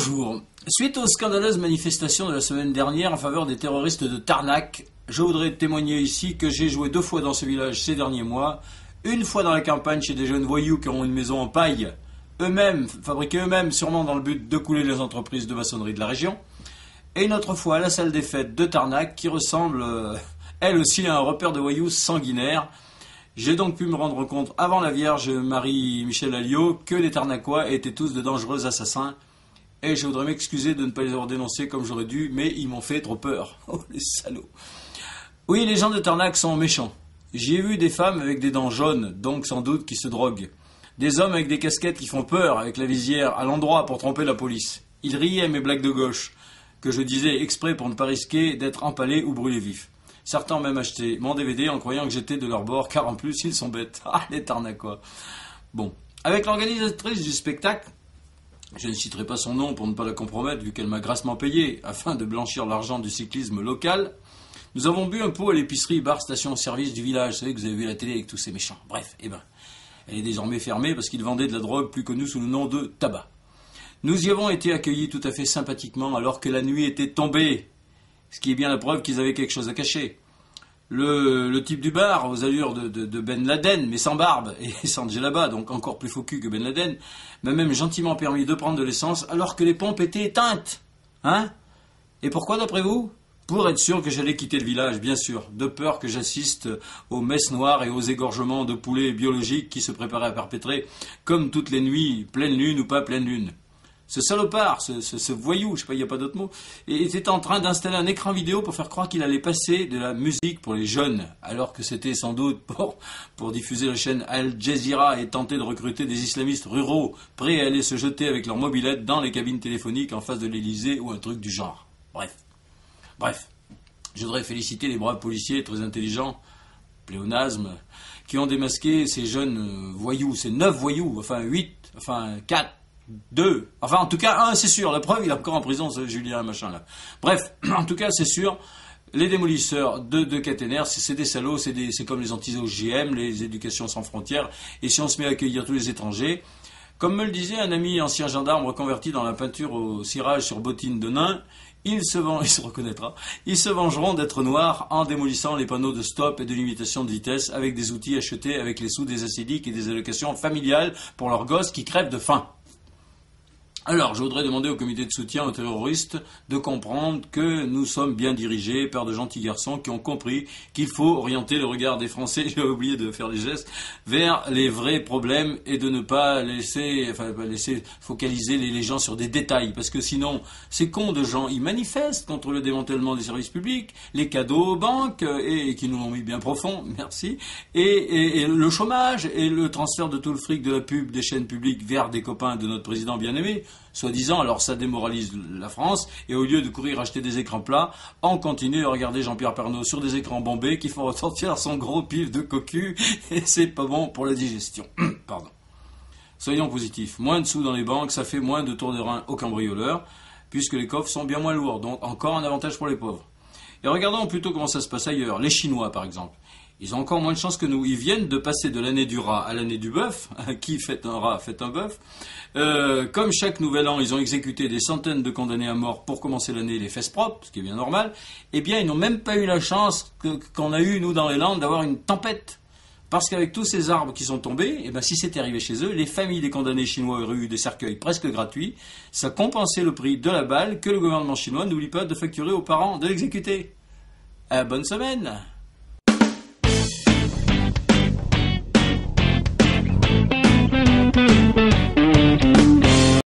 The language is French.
Bonjour. Suite aux scandaleuses manifestations de la semaine dernière en faveur des terroristes de Tarnac, je voudrais témoigner ici que j'ai joué 2 fois dans ce village ces derniers mois, une fois dans la campagne chez des jeunes voyous qui ont une maison en paille, fabriquée eux-mêmes sûrement dans le but de couler les entreprises de maçonnerie de la région, et une autre fois à la salle des fêtes de Tarnac qui ressemble, elle aussi, à un repère de voyous sanguinaires. J'ai donc pu me rendre compte avant la Vierge Marie-Michel Alliot que les Tarnacois étaient tous de dangereux assassins. Et je voudrais m'excuser de ne pas les avoir dénoncés comme j'aurais dû, mais ils m'ont fait trop peur. Oh, les salauds. Oui, les gens de Tarnac sont méchants. J'y ai vu des femmes avec des dents jaunes, donc sans doute qui se droguent. Des hommes avec des casquettes qui font peur, avec la visière à l'endroit pour tromper la police. Ils riaient à mes blagues de gauche, que je disais exprès pour ne pas risquer d'être empalé ou brûlé vif. Certains ont même acheté mon DVD en croyant que j'étais de leur bord, car en plus, ils sont bêtes. Ah, les Tarnacois. Bon. Avec l'organisatrice du spectacle, je ne citerai pas son nom pour ne pas la compromettre, vu qu'elle m'a grassement payé, afin de blanchir l'argent du cyclisme local, nous avons bu un pot à l'épicerie bar station-service du village. Vous savez que vous avez vu la télé avec tous ces méchants. Bref, elle est désormais fermée parce qu'ils vendaient de la drogue plus connue sous le nom de tabac. Nous y avons été accueillis tout à fait sympathiquement alors que la nuit était tombée. Ce qui est bien la preuve qu'ils avaient quelque chose à cacher. Le type du bar, aux allures de Ben Laden, mais sans barbe et sans djellaba, donc encore plus faux cul que Ben Laden, m'a même gentiment permis de prendre de l'essence alors que les pompes étaient éteintes. Hein? Et pourquoi d'après vous? Pour être sûr que j'allais quitter le village, bien sûr, de peur que j'assiste aux messes noires et aux égorgements de poulets biologiques qui se préparaient à perpétrer, comme toutes les nuits, pleine lune ou pas pleine lune. Ce salopard, ce voyou, je sais pas, il n'y a pas d'autre mot, était en train d'installer un écran vidéo pour faire croire qu'il allait passer de la musique pour les jeunes, alors que c'était sans doute pour diffuser la chaîne Al Jazeera et tenter de recruter des islamistes ruraux prêts à aller se jeter avec leur mobilette dans les cabines téléphoniques en face de l'Élysée ou un truc du genre. Bref, je voudrais féliciter les braves policiers très intelligents, pléonasme, qui ont démasqué ces jeunes voyous, ces 9 voyous, enfin 8, enfin 4, 2, enfin en tout cas 1 c'est sûr, la preuve il est encore en prison ce Julien machin là. Bref, en tout cas c'est sûr, les démolisseurs de caténaires c'est des salauds, c'est comme les anti-OGM, les éducations sans frontières, et si on se met à accueillir tous les étrangers, comme me le disait un ami ancien gendarme reconverti dans la peinture au cirage sur bottines de nain, il se reconnaîtra, ils se vengeront d'être noirs en démolissant les panneaux de stop et de limitation de vitesse avec des outils achetés avec les sous des acidiques et des allocations familiales pour leurs gosses qui crèvent de faim. Alors, je voudrais demander au comité de soutien aux terroristes de comprendre que nous sommes bien dirigés par de gentils garçons qui ont compris qu'il faut orienter le regard des Français, j'ai oublié de faire les gestes, vers les vrais problèmes et de ne pas laisser focaliser les gens sur des détails. Parce que sinon, ces cons de gens, ils manifestent contre le démantèlement des services publics, les cadeaux aux banques, et qui nous l'ont mis bien profond, merci, et le chômage, et le transfert de tout le fric de la pub des chaînes publiques vers des copains de notre président bien-aimé, soi-disant, alors ça démoralise la France, et au lieu de courir acheter des écrans plats, on continue à regarder Jean-Pierre Pernaut sur des écrans bombés qui font ressortir son gros pif de cocu, et c'est pas bon pour la digestion. Pardon. Soyons positifs, moins de sous dans les banques, ça fait moins de tours de rein aux cambrioleurs, puisque les coffres sont bien moins lourds, donc encore un avantage pour les pauvres. Et regardons plutôt comment ça se passe ailleurs, les Chinois par exemple. Ils ont encore moins de chance que nous. Ils viennent de passer de l'année du rat à l'année du bœuf. Qui fait un rat, fait un bœuf. Comme chaque nouvel an, ils ont exécuté des centaines de condamnés à mort pour commencer l'année les fesses propres, ce qui est bien normal. Eh bien, ils n'ont même pas eu la chance qu'on a eu, nous, dans les Landes, d'avoir une tempête. Parce qu'avec tous ces arbres qui sont tombés, eh ben, si c'était arrivé chez eux, les familles des condamnés chinois auraient eu des cercueils presque gratuits. Ça compensait le prix de la balle que le gouvernement chinois n'oublie pas de facturer aux parents de l'exécuter. Bonne semaine!